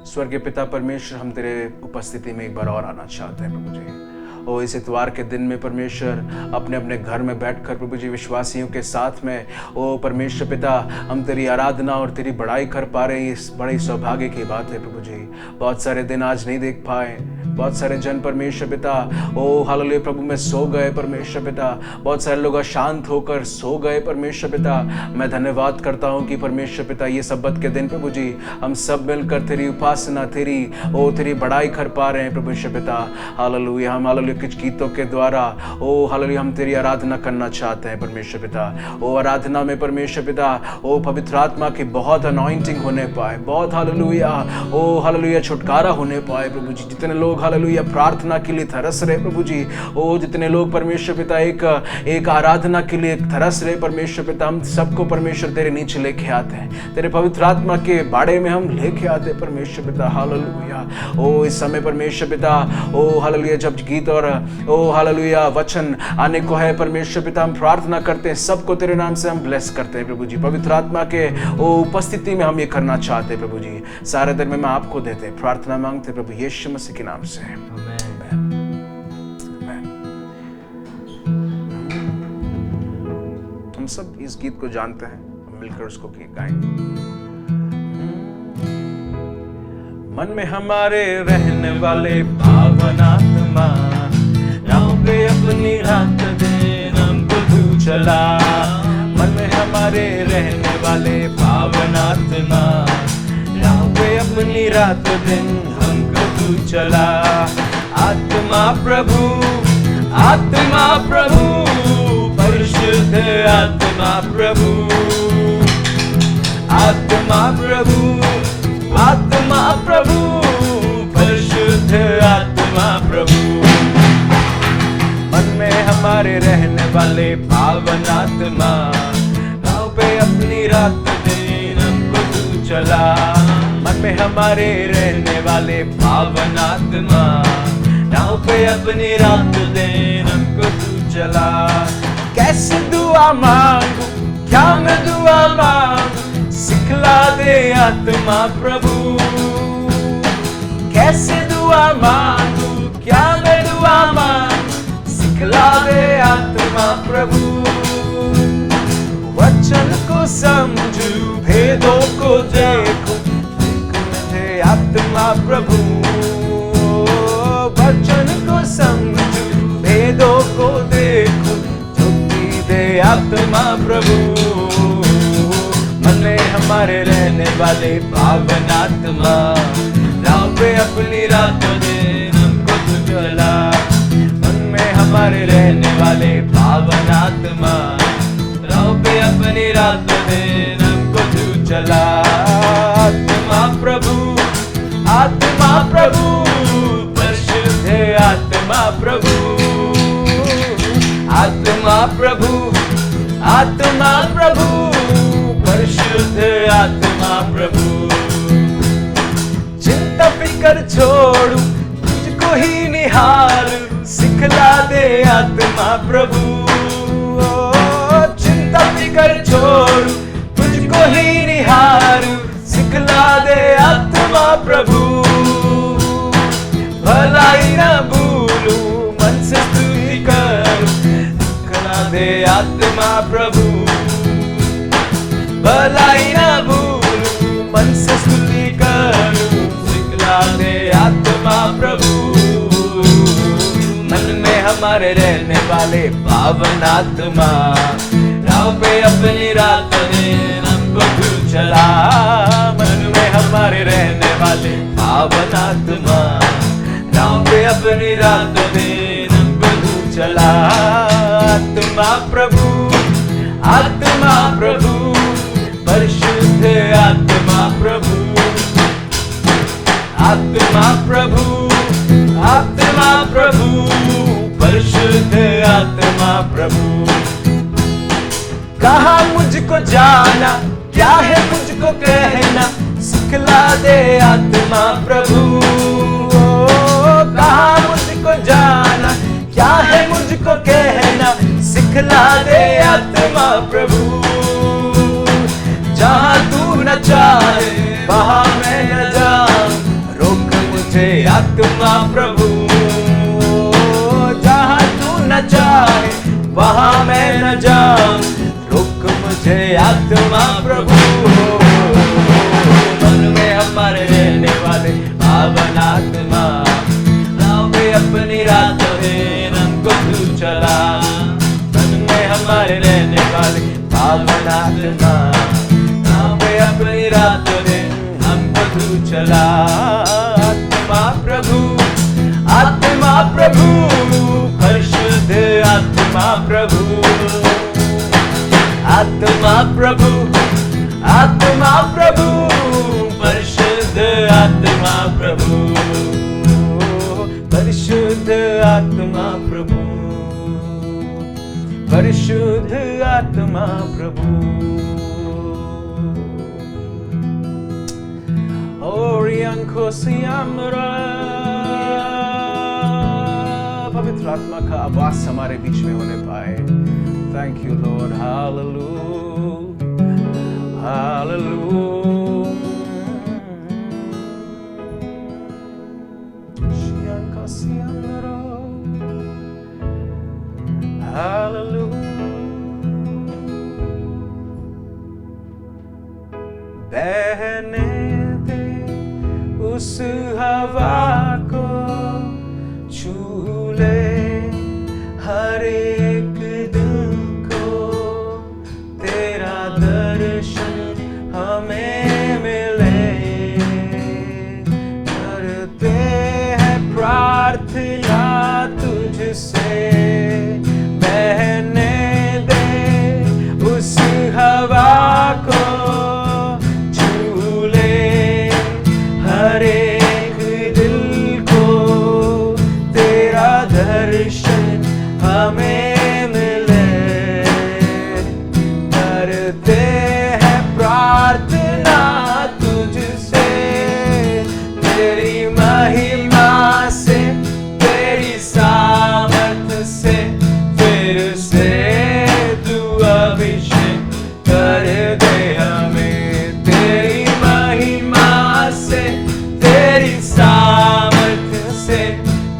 स्वर्गीय पिता परमेश्वर, हम तेरे उपस्थिति में एक बार और आना चाहते हैं प्रभु जी। ओ इस इतवार के दिन में परमेश्वर अपने अपने घर में बैठकर प्रभु जी विश्वासियों के साथ में ओ परमेश्वर पिता हम तेरी आराधना और तेरी बड़ाई कर पा रहे हैं। इस बड़ी सौभाग्य की बात है प्रभु जी। बहुत सारे दिन आज नहीं देख पाए, बहुत सारे जन परमेश्वर पिता ओ हालेलुया प्रभु में सो गए परमेश्वर पिता। बहुत सारे लोग अशांत होकर सो गए परमेश्वर पिता। मैं धन्यवाद करता हूँ कि परमेश्वर पिता ये सब्बत के दिन प्रभु जी हम सब मिलकर तेरी उपासना तेरी बड़ाई कर पा रहे हैं परमेश्वर पिता। हालेलुया, हम हालेलुया कुछ गीतों के द्वारा ओ हालेलुया हम तेरी आराधना करना चाहते हैं परमेश्वर पिता। ओ आराधना में परमेश्वर पिता ओ पवित्र आत्मा की बहुत अनॉइंटिंग होने पाए, बहुत हालेलुया ओ हालेलुया छुटकारा होने पाए प्रभु जी। जितने लोग हालेलुया प्रार्थना के लिए तरस रहे प्रभु जी, ओ जितने लोग परमेश्वर पिता एक आराधना के लिए तरस रहे परमेश्वर पिता, हम सबको परमेश्वर तेरे नीचे लेके आते हैं, तेरे पवित्र आत्मा के बाड़े में हम लेके आते हैं परमेश्वर पिता। हालेलुया ओ इस समय परमेश्वर पिता ओ हालेलुया जब गीत और ओ हालेलुया वचन आने को है परमेश्वर पिता, हम प्रार्थना करते हैं सबको तेरे नाम से हम ब्लेस करते हैं प्रभु जी। पवित्र आत्मा के ओ उपस्थिति में हम ये करना चाहते हैं प्रभु जी। सारे दिन में आपको देते हैं, प्रार्थना मांगते प्रभु यीशु मसीह के नाम से। हम सब इस गीत को जानते हैं, हम मिलकर उसको गाएंगे। मन में हमारे रहने वाले पावन आत्मा, राहों पे अपनी रात दिन हमको तू चला। मन में हमारे रहने वाले पावन आत्मा, राहों पे अपनी रात दिन हमको तू चला। आत्मा प्रभु परिशुद्ध आत्मा प्रभु, आत्मा प्रभु परिशुद्ध आत्मा प्रभु। मन में हमारे रहने वाले पावन आत्मा, राहों पे अपनी रात दिन हमको तू चला। मन में हमारे रहने वाले पावन आत्मा, राहों पे अपनी रात दिन हमको तू चला। कैसे दुआ मांगू, क्या मैं दुआ मांगू, सिखला दे आत्मा प्रभु। कैसे दुआ मांगू, क्या मैं दुआ मांगू, सिखला दे आत्मा प्रभु। वचन को समझू, भेदों को देखूं, मुझे आत्मा प्रभु। वचन को समझू, भेदों को देखूं, जुक्ति दे आत्मा प्रभु। मन में हमारे रहने वाले पावन आत्मा, राहों पे अपनी रात दिन हमको तू चला। मन में हमारे रहने वाले पावन आत्मा, राहों पे अपनी रात दिन हमको तू चला। आत्मा प्रभु परिशुद्ध आत्मा प्रभु, आत्मा प्रभु परिशुद्ध आत्मा प्रभु। चिंता फिकर छोड़ू, तुझको ही निहारू, सिखला दे आत्मा प्रभु। चिंता फिकर छोड़ू, तुझको ही निहारू, सिखला दे आत्मा प्रभु। भलाई न भूलू, मन से स्तुति करूं, सिखला दे आत्मा प्रभु। भलाई न भूलू, मन से स्तुति करूं, सिखला दे आत्मा प्रभु। मन में हमारे रहने वाले पावन आत्मा, राहों पे अपनी रात दिन हमको तू चला। मन में हमारे रहने वाले पावन आत्मा, राहों पे अपनी रात दिन हमको तू चला। आत्मा प्रभु परिशुद्ध आत्मा प्रभु, आत्मा प्रभु परिशुद्ध आत्मा प्रभु। कहा मुझको जाना, क्या है मुझको कहना, सिखला दे आत्मा प्रभु। कहा मुझको जाना, क्या है मुझको कहना, सिखला दे आत्मा प्रभु। जहाँ तू न चाहे वहाँ मैं न जाऊं, आत्मा प्रभु, जहाँ तू न जाए वहाँ मैं न जाऊं, रुक मुझे आत्मा प्रभु। मन में हमारे रहने वाले पावन आत्मा, नाव में अपनी रात में हमको तू चला। मन में हमारे रहने वाले पावन आत्मा, नाव में अपनी रात में हमको तू चला। आत्मा प्रभु, आत्मा प्रभु, परिशुद्ध आत्मा प्रभु, आत्मा प्रभु, आत्मा प्रभु, परिशुद्ध आत्मा प्रभु, परिशुद्ध आत्मा प्रभु, परिशुद्ध आत्मा प्रभु। पवित्र आत्मा का आवाज हमारे बीच में होने पाए। Thank you Lord, hallelujah, hallelujah. बहने दे उस हवा को, छू ले हर एक दिल को, तेरा दर्शन हमें मिले। करते हैं प्रार्थना तुझसे, बहने दे उस हवा को, हमें मिले। करते हैं प्रार्थना तुझसे, तेरी महिमा से, तेरी सामर्थ से, फिर से तू अभिषेक कर दे हमें। तेरी महिमा से, तेरी सामर्थ से,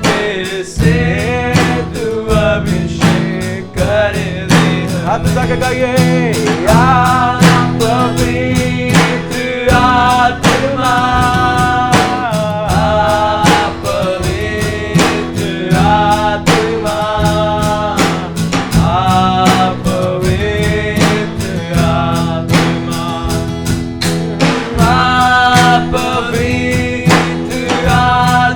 फिर से अभिषेक कर दे। हाथ उठा के गाइए, पवित्र आत्मा, पवित्र आत्मा, पवित्र आत्मा, पवित्र आत्मा,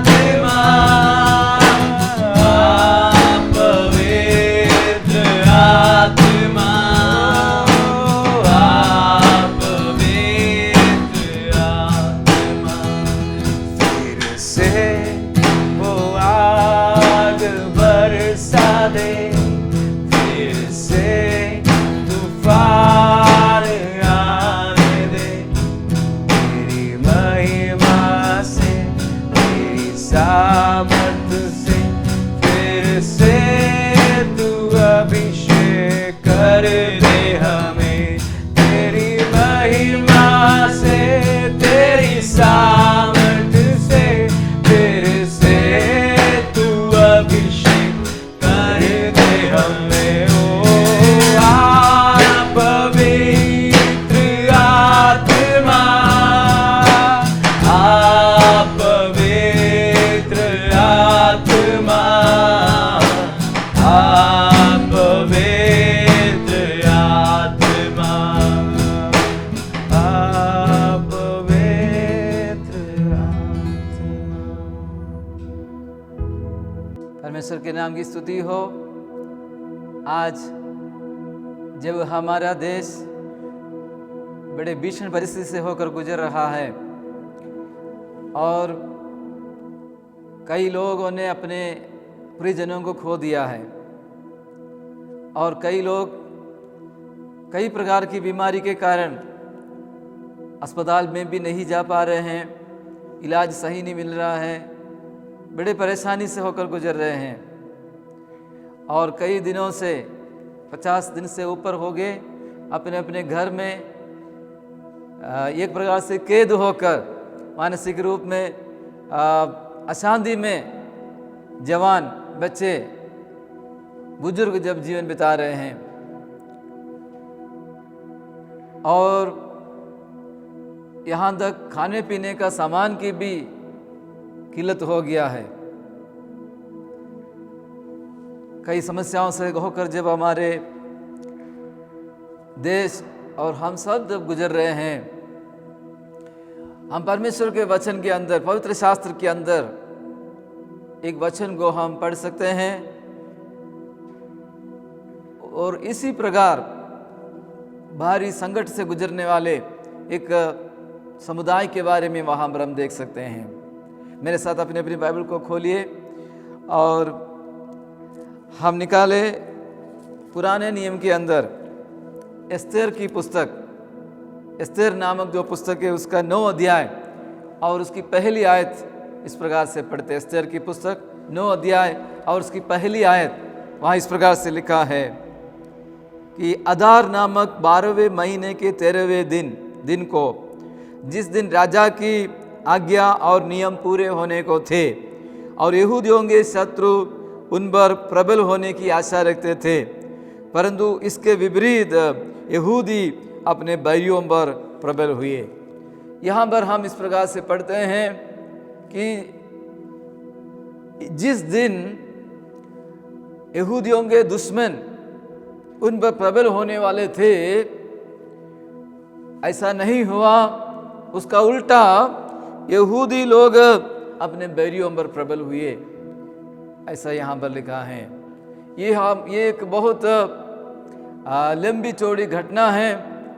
सामर्थ से, फिर से तू अभिषेक कर दे हमें। तेरी महिमा से, तेरी सामर्थ से, फिर से तू अभिषेक कर दे हमें। ओ पवित्र आत्मा, परमेश्वर के नाम की स्तुति हो। आज जब हमारा देश बड़े भीषण परिस्थिति से होकर गुजर रहा है और कई लोगों ने अपने प्रियजनों को खो दिया है और कई लोग कई प्रकार की बीमारी के कारण अस्पताल में भी नहीं जा पा रहे हैं, इलाज सही नहीं मिल रहा है, बड़े परेशानी से होकर गुजर रहे हैं और कई दिनों से 50 दिन से ऊपर हो गए अपने अपने घर में एक प्रकार से कैद होकर मानसिक रूप में अशांति में जवान बच्चे बुजुर्ग जब जीवन बिता रहे हैं और यहाँ तक खाने पीने का सामान की भी किल्लत हो गया है। कई समस्याओं से होकर जब हमारे देश और हम सब जब गुजर रहे हैं, हम परमेश्वर के वचन के अंदर, पवित्र शास्त्र के अंदर एक वचन को हम पढ़ सकते हैं और इसी प्रकार भारी संकट से गुजरने वाले एक समुदाय के बारे में वहाँ पर हम देख सकते हैं। मेरे साथ अपनी अपनी बाइबल को खोलिए और हम निकाले पुराने नियम के अंदर एस्तेर की पुस्तक, एस्तेर नामक जो पुस्तक है उसका 9 अध्याय और उसकी पहली आयत इस प्रकार से पढ़ते। एस्तेर की पुस्तक 9 अध्याय और उसकी पहली आयत वहाँ इस प्रकार से लिखा है कि अदार नामक 12वें महीने के 13वें दिन को, जिस दिन राजा की आज्ञा और नियम पूरे होने को थे और यहूदियों के शत्रु उन पर प्रबल होने की आशा रखते थे, परंतु इसके विपरीत यहूदी अपने बैरियों पर प्रबल हुए। यहाँ पर हम इस प्रकार से पढ़ते हैं कि जिस दिन यहूदियों के दुश्मन उन पर प्रबल होने वाले थे, ऐसा नहीं हुआ, उसका उल्टा यहूदी लोग अपने बैरियों पर प्रबल हुए, ऐसा यहाँ पर लिखा है। ये एक बहुत लंबी चौड़ी घटना है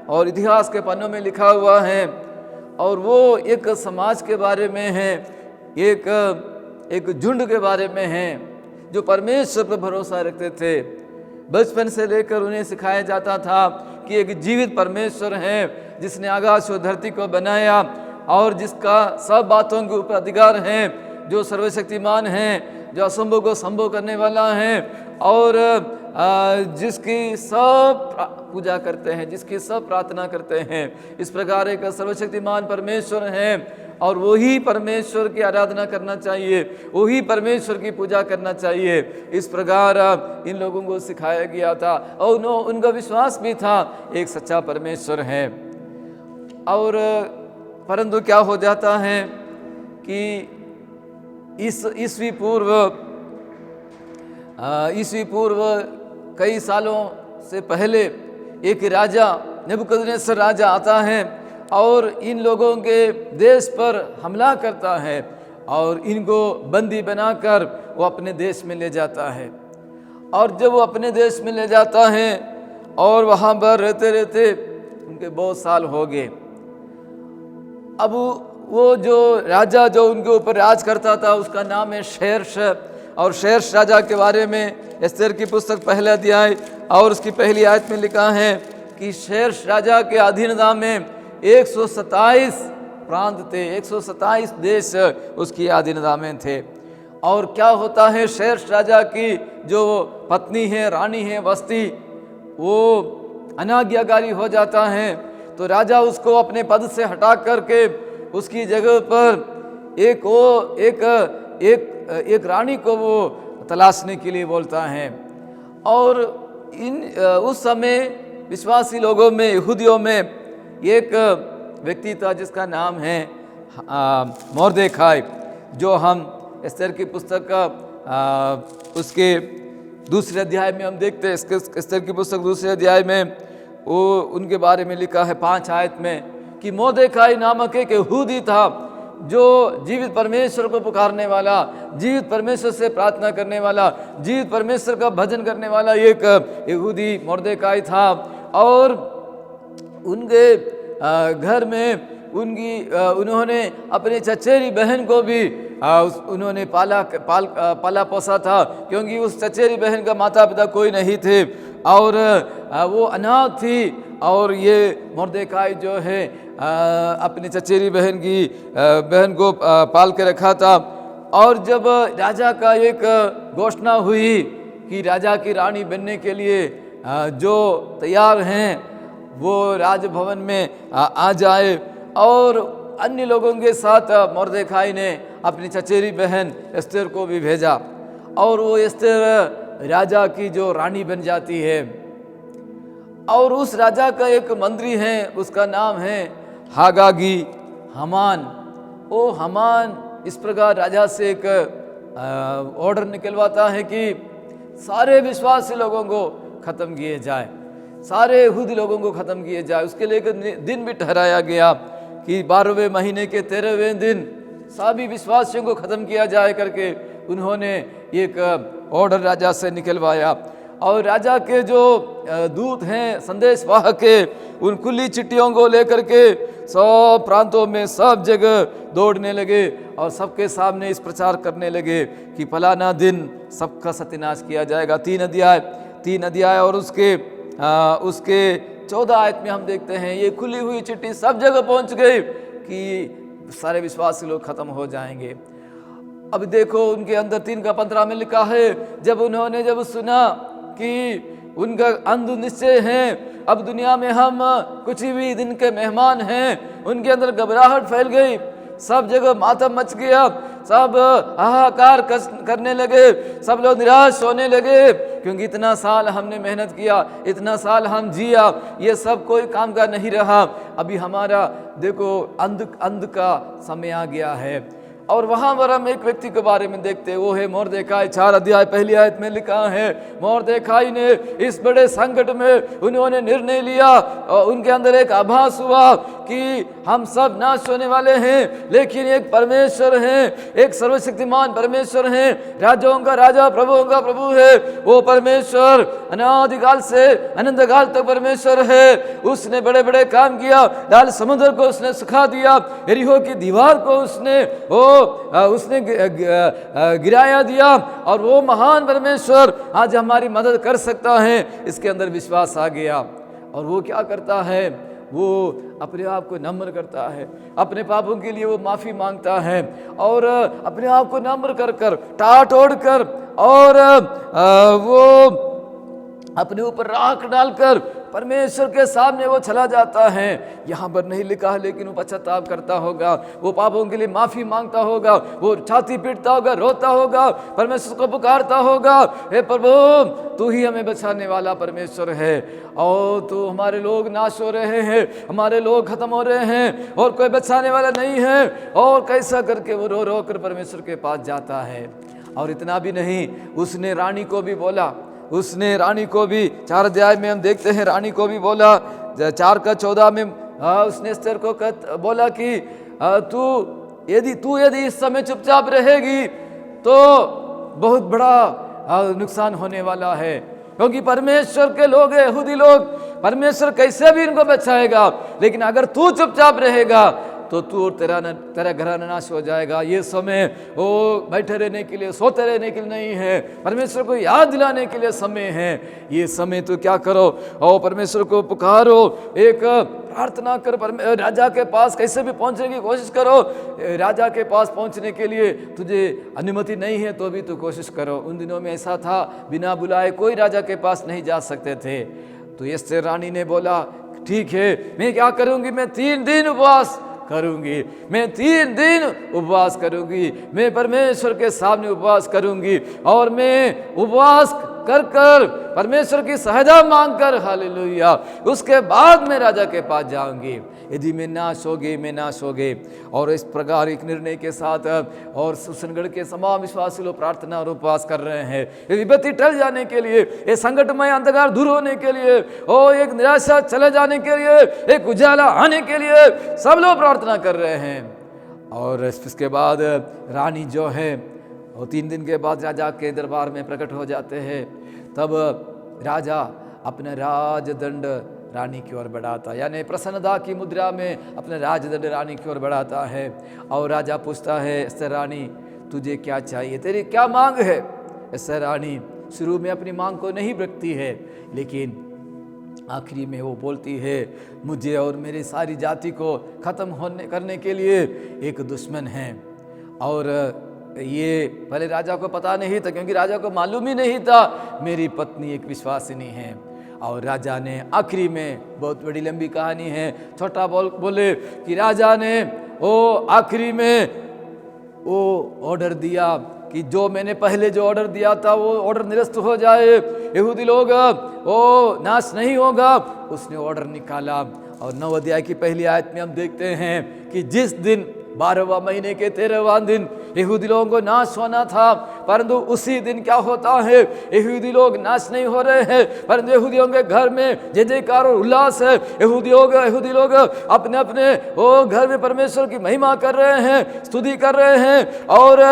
और इतिहास के पन्नों में लिखा हुआ है और वो एक समाज के बारे में है, एक झुंड के बारे में है जो परमेश्वर पर भरोसा रखते थे। बचपन से लेकर उन्हें सिखाया जाता था कि एक जीवित परमेश्वर है जिसने आकाश और धरती को बनाया और जिसका सब बातों के ऊपर अधिकार है, जो सर्वशक्तिमान है, जो असंभव को संभव करने वाला है और जिसकी सब पूजा करते हैं, जिसकी सब प्रार्थना करते हैं। इस प्रकार एक सर्वशक्तिमान परमेश्वर है और वही परमेश्वर की आराधना करना चाहिए, वही परमेश्वर की पूजा करना चाहिए। इस प्रकार इन लोगों को सिखाया गया था और उनका विश्वास भी था एक सच्चा परमेश्वर है। और परंतु क्या हो जाता है कि ईस्वी पूर्व कई सालों से पहले एक राजा नेबुकदनेस्सर राजा आता है और इन लोगों के देश पर हमला करता है और इनको बंदी बनाकर वो अपने देश में ले जाता है। और जब वो अपने देश में ले जाता है और वहाँ पर रहते रहते उनके बहुत साल हो गए। अब वो जो राजा जो उनके ऊपर राज करता था उसका नाम है शेरश, और शेरश राजा के बारे में एस्तेर की पुस्तक पहला अध्याय और उसकी पहली आयत में लिखा है कि शेरश राजा के अधीनता में 127 प्रांत थे, 127 देश उसकी अधीनता में थे। और क्या होता है, शेरश राजा की जो पत्नी है, रानी है वस्ती, वो अनाज्ञाकारी हो जाता है तो राजा उसको अपने पद से हटा करके उसकी जगह पर एक रानी को वो तलाशने के लिए बोलता है। और उस समय विश्वासी लोगों में, यहूदियों में एक व्यक्ति था जिसका नाम है मोर्देखाई, जो हम एस्तेर की पुस्तक का उसके दूसरे अध्याय में हम देखते हैं। एस्तेर की पुस्तक दूसरे अध्याय में वो उनके बारे में लिखा है 5 आयत में कि मोर्देखाई नामक एक यहूदी था जो जीवित परमेश्वर को पुकारने वाला, जीवित परमेश्वर से प्रार्थना करने वाला, जीवित परमेश्वर का भजन करने वाला एक यहूदी मोर्देखाई था। और उनके घर में उन्होंने अपनी चचेरी बहन को भी उन्होंने पाला पोसा था, क्योंकि उस चचेरी बहन का माता पिता कोई नहीं थे और वो अनाथ थी। और ये मोर्देखाई जो है अपनी चचेरी बहन को पाल के रखा था। और जब राजा का एक घोषणा हुई कि राजा की रानी बनने के लिए जो तैयार हैं वो राजभवन में आ जाए, और अन्य लोगों के साथ मोर्देखाई ने अपनी चचेरी बहन एस्तेर को भी भेजा और वो एस्तेर राजा की जो रानी बन जाती है। और उस राजा का एक मंत्री है, उसका नाम है हागागी, हमान। वो हमान इस प्रकार राजा से एक ऑर्डर निकलवाता है कि सारे विश्वासी लोगों को ख़त्म किए जाए, सारे यहूदी लोगों को ख़त्म किए जाए। उसके लिए एक दिन भी ठहराया गया कि 12वें महीने के 13वें दिन सभी विश्वासियों को ख़त्म किया जाए करके उन्होंने एक ऑर्डर राजा से निकलवाया। और राजा के जो दूत हैं, संदेश वाहक के, उन खुली चिट्ठियों को लेकर के सब प्रांतों में सब जगह दौड़ने लगे और सबके सामने इस प्रचार करने लगे कि फलाना दिन सबका सत्यानाश किया जाएगा। 3 अध्याय और उसके 14 आयत में हम देखते हैं ये खुली हुई चिट्ठी सब जगह पहुंच गई कि सारे विश्वासी लोग खत्म हो जाएंगे। अब देखो उनके अंदर 3:15 में लिखा है, जब सुना कि उनका अंध निश्चय है, अब दुनिया में हम कुछ भी दिन के मेहमान हैं, उनके अंदर घबराहट फैल गई, सब जगह मातम मच गया, सब हाहाकार करने लगे, सब लोग निराश होने लगे क्योंकि इतना साल हमने मेहनत किया, इतना साल हम जिया, ये सब कोई काम का नहीं रहा। अभी हमारा देखो अंध का समय आ गया है। और वहाँ पर हम एक व्यक्ति के बारे में देखते हैं, वो है मोर्देखाई। 4 अध्याय 1 आयत में लिखा है, मोर्देखाई ने इस बड़े संकट में उन्होंने निर्णय लिया और उनके अंदर एक आभास हुआ कि हम सब नाश होने वाले हैं, लेकिन एक परमेश्वर है, एक सर्वशक्तिमान परमेश्वर है, राजाओं का राजा, प्रभुओं का प्रभु है। वो परमेश्वर अनादिकाल से अनंत काल तक परमेश्वर है। उसने बड़े बड़े काम किया, लाल समुद्र को उसने सुखा दिया, यरीहो की दीवार को उसने गिराया दिया। और वो महान परमेश्वर आज हमारी मदद कर सकता है, इसके अंदर विश्वास आ गया। और वो क्या करता है, वो अपने आप को नम्र करता है, अपने पापों के लिए वो माफ़ी मांगता है और अपने आप को नम्र कर कर टाट ओढ़ कर और वो अपने ऊपर राख डालकर परमेश्वर के सामने वो चला जाता है। यहाँ पर नहीं लिखा है लेकिन वो पश्चाताप करता होगा, वो पापों के लिए माफ़ी मांगता होगा, वो छाती पीटता होगा, रोता होगा, परमेश्वर को पुकारता होगा, हे प्रभु तू ही हमें बचाने वाला परमेश्वर है और तू हमारे लोग नाश हो रहे हैं, हमारे लोग खत्म हो रहे हैं और कोई बचाने वाला नहीं है। और कैसा करके वो रो रो कर परमेश्वर के पास जाता है। और इतना भी नहीं, उसने रानी को भी बोला, उसने रानी को भी 4 अध्याय में हम देखते हैं रानी को भी बोला, 4:14 में उसने एस्तेर को बोला कि तू यदि इस समय चुपचाप रहेगी तो बहुत बड़ा नुकसान होने वाला है, क्योंकि परमेश्वर के लोग हैं, यहूदी लोग, परमेश्वर कैसे भी इनको बचाएगा, लेकिन अगर तू चुपचाप रहेगा तो तू और तेरा घराना नाश हो जाएगा। ये समय वो बैठे रहने के लिए, सोते रहने के लिए नहीं है, परमेश्वर को याद दिलाने के लिए समय है। ये समय तो क्या करो, और परमेश्वर को पुकारो, एक प्रार्थना कर, राजा के पास कैसे भी पहुंचने की कोशिश करो। राजा के पास पहुंचने के लिए तुझे अनुमति नहीं है तो भी तू कोशिश करो। उन दिनों में ऐसा था, बिना बुलाए कोई राजा के पास नहीं जा सकते थे। तो एस्तेर रानी ने बोला ठीक है, मैं क्या करूंगी, मैं 3 दिन उपवास करूंगी, मैं 3 दिन उपवास करूंगी, मैं परमेश्वर के सामने उपवास करूंगी और मैं उपवास कर कर परमेश्वर की सहायता मांगकर, हालेलुया, उसके बाद मैं राजा के पास जाऊंगी। यदि मैं नाश हो गई, मैं नाश हो गई। और इस प्रकार एक निर्णय के साथ और सुसनगढ़ के तमाम विश्वासी लोग प्रार्थना और उपवास कर रहे हैं, ये विपत्ति टल जाने के लिए, ये संकटमय अंधकार दूर होने के लिए, और एक निराशा चले जाने के लिए, एक उजाला आने के लिए सब लोग प्रार्थना कर रहे हैं। और इसके बाद रानी जो है वो 3 दिन के बाद राजा के दरबार में प्रकट हो जाते हैं। तब राजा अपना राजदंड रानी की ओर बढ़ाता, यानी प्रसन्नता की मुद्रा में अपना राजदंड रानी की ओर बढ़ाता है। और राजा पूछता है, एस्तेर रानी तुझे क्या चाहिए, तेरी क्या मांग है। एस्तेर रानी शुरू में अपनी मांग को नहीं रखती है, लेकिन आखिरी में वो बोलती है, मुझे और मेरी सारी जाति को ख़त्म करने के लिए एक दुश्मन है। और ये पहले राजा को पता नहीं था, क्योंकि राजा को मालूम ही नहीं था मेरी पत्नी एक विश्वासिनी है। और राजा ने आखिरी में, बहुत बड़ी लंबी कहानी है, छोटा बोले कि राजा ने वो आखिरी में वो ऑर्डर दिया कि जो मैंने पहले जो ऑर्डर दिया था वो ऑर्डर निरस्त हो जाए, यहूदी लोग वो नाश नहीं होगा। उसने ऑर्डर निकाला और 9 अध्याय की पहली आयत में हम देखते हैं कि जिस दिन 12वां महीने के 13वां दिन यहूदी लोगों को नाश होना था, परंतु उसी दिन क्या होता है, यहूदी लोग नाश नहीं हो रहे हैं, परंतु यहूदियों के घर में जय जयकार और उल्लास है। यहूदी लोग अपने अपने वो घर में परमेश्वर की महिमा कर रहे हैं, स्तुति कर रहे हैं और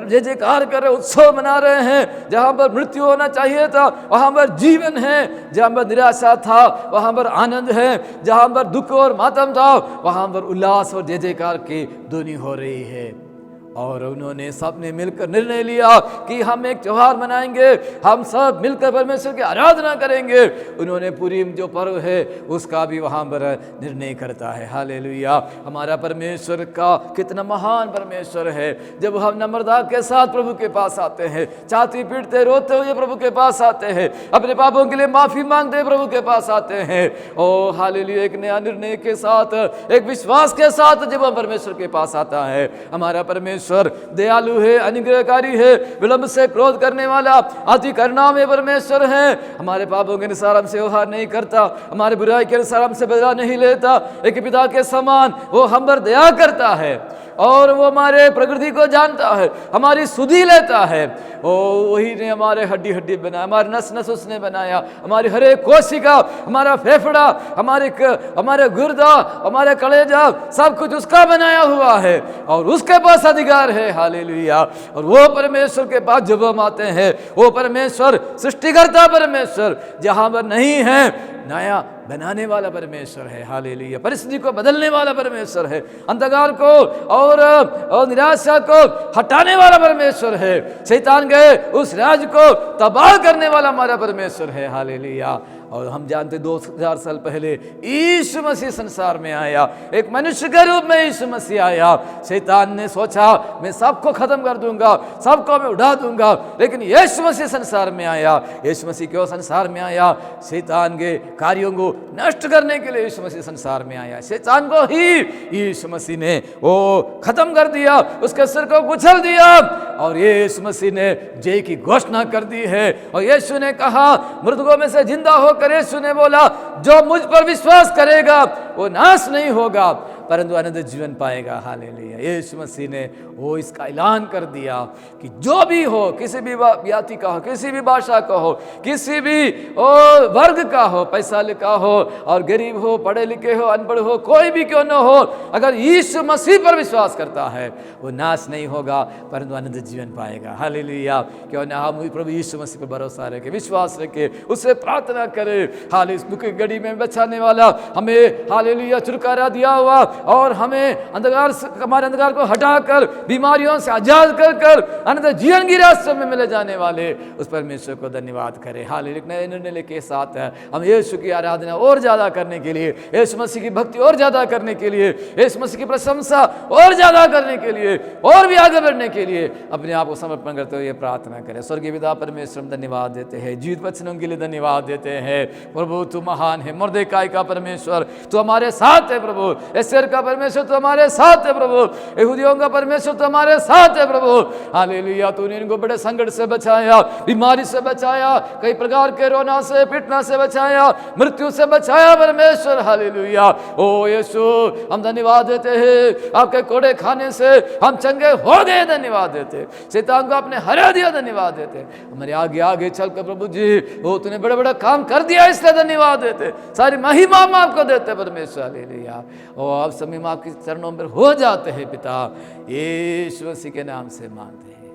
जय जयकार कर रहे, उत्सव मना रहे हैं। जहाँ पर मृत्यु होना चाहिए था वहाँ पर जीवन है, जहाँ पर निराशा था वहाँ पर आनंद है, जहाँ पर दुख और मातम था वहाँ पर उल्लास और जय जयकार की ध्वनि हो रही है। और उन्होंने सबने मिलकर निर्णय लिया कि हम एक त्योहार मनाएंगे, हम सब मिलकर परमेश्वर की आराधना करेंगे। उन्होंने पुरीम जो पर्व है उसका भी वहाँ पर निर्णय करता है। हालेलुया। हमारा परमेश्वर का कितना महान परमेश्वर है। जब हम नम्रता के साथ प्रभु के पास आते हैं, छाती पीटते रोते हुए प्रभु के पास आते हैं, अपने पापों के लिए माफी मांगते प्रभु के पास आते हैं, ओ हालेलुया, एक नया निर्णय के साथ, एक विश्वास के साथ जब हम परमेश्वर के पास आता है, हमारा परमेश्वर दयालु है, अनुग्रहकारी है, विलंब से क्रोध करने वाला, अति करुणा में परमेश्वर है। हमारे पापों के अनुसार हमसे व्यवहार नहीं करता, हमारे बुराई के अनुसार हमसे बदला नहीं लेता। एक पिता के समान वो हम पर दया करता है और वो हमारे प्रकृति को जानता है, हमारी सुधि लेता है। ओ वही ने हमारे हड्डी हड्डी बनाया, हमारे नस नस उसने बनाया, हमारी हर एक कोशिका, हमारा फेफड़ा, हमारे गुर्दा, हमारे कलेजा, सब कुछ उसका बनाया हुआ है और उसके पास अधिकार है। हालेलुया। और वो परमेश्वर के पास जब हम आते हैं, वो परमेश्वर सृष्टिकर्ता परमेश्वर जहां पर नहीं है, नया बनाने वाला परमेश्वर है। हालेलुया। परिस्थिति को बदलने वाला परमेश्वर है, अंधकार को और निराशा को हटाने वाला परमेश्वर है, शैतान के उस राज को तबाह करने वाला हमारा परमेश्वर है। हालेलुया। और हम जानते 2000 साल पहले यीशु मसीह संसार में आया, एक मनुष्य के रूप में यीशु मसीह आया। शैतान ने सोचा मैं सबको खत्म कर दूंगा, सबको मैं उड़ा दूंगा, लेकिन यीशु मसीह संसार में आया। यीशु मसीह क्यों संसार में आया? शैतान के कार्यों को नष्ट करने के लिए यीशु मसीह संसार में आया। शैतान को ही यीशु मसीह ने वो खत्म कर दिया, उसके सिर को कुचल दिया और यीशु मसीह ने जय की घोषणा कर दी है। और यीशु ने कहा, मृतकों में से जिंदा होकर यीशु ने बोला, जो मुझ पर विश्वास करेगा वो नाश नहीं होगा परंतु अनंत जीवन पाएगा। हालेलुया। यीशु मसीह ने वो इसका ऐलान कर दिया कि जो भी हो, किसी भी जाति का हो, किसी भी भाषा का हो, किसी भी वर्ग का हो, पैसा लिखा हो और गरीब हो, पढ़े लिखे हो, अनपढ़ हो, कोई भी क्यों न हो, अगर यीशु मसीह पर विश्वास करता है वो नाश नहीं होगा परंतु अनंत जीवन पाएगा। हालेलुया। क्यों ना हम प्रभु यीशु मसीह पर भरोसा रखे, विश्वास रखे, उससे प्रार्थना करे। हाल इस दुख की घड़ी में बचाने वाला हमें हालेलुया छुटकारा दिया हुआ और हमें हमारे अंधकार को हटाकर बीमारियों से आजाद कर अनंत जीवन की रास्ते में मिले जाने वाले उस परमेश्वर को धन्यवाद करें। हालेलुया। नए निर्णय के साथ हम यीशु की आराधना और ज्यादा करने के लिए, यीशु मसीह की भक्ति और ज्यादा करने के लिए, यीशु मसीह की प्रशंसा और ज्यादा करने के लिए और भी आगे बढ़ने के लिए अपने आप को समर्पण करते हुए प्रार्थना करें। स्वर्गीय पिता परमेश्वर हम धन्यवाद देते हैं, जीवित वचनों के लिए धन्यवाद देते हैं। प्रभु तू महान है, मर्देकाई का परमेश्वर तू हमारे साथ है। प्रभु एस्तेर का परमेश्वर तो हमारे साथ है। प्रभु यहूदियों का परमेश्वर तो हमारे साथ है। प्रभु हालेलुया। तूने इनको बड़े संकट से बचाया, बीमारी से बचाया, कई प्रकार के रोना से पीटना से बचाया, मृत्यु से बचाया परमेश्वर। हालेलुया। ओ यीशु हम धन्यवाद देते हैं, आपके कोड़े खाने से हम चंगे हो गए, धन्यवाद देते। शैतान को आपने हरा दिया, धन्यवाद देते। हमारे आगे आगे चलकर प्रभु जी वो तूने बड़े बड़े काम कर दिया, इसलिए धन्यवाद देते। सारी महिमा हम आपको देते परमेश्वर। हालेलुया। और आप समय आपके चरणों पर हो जाते हैं पिता, यीशु मसीह के नाम से मांगते हैं।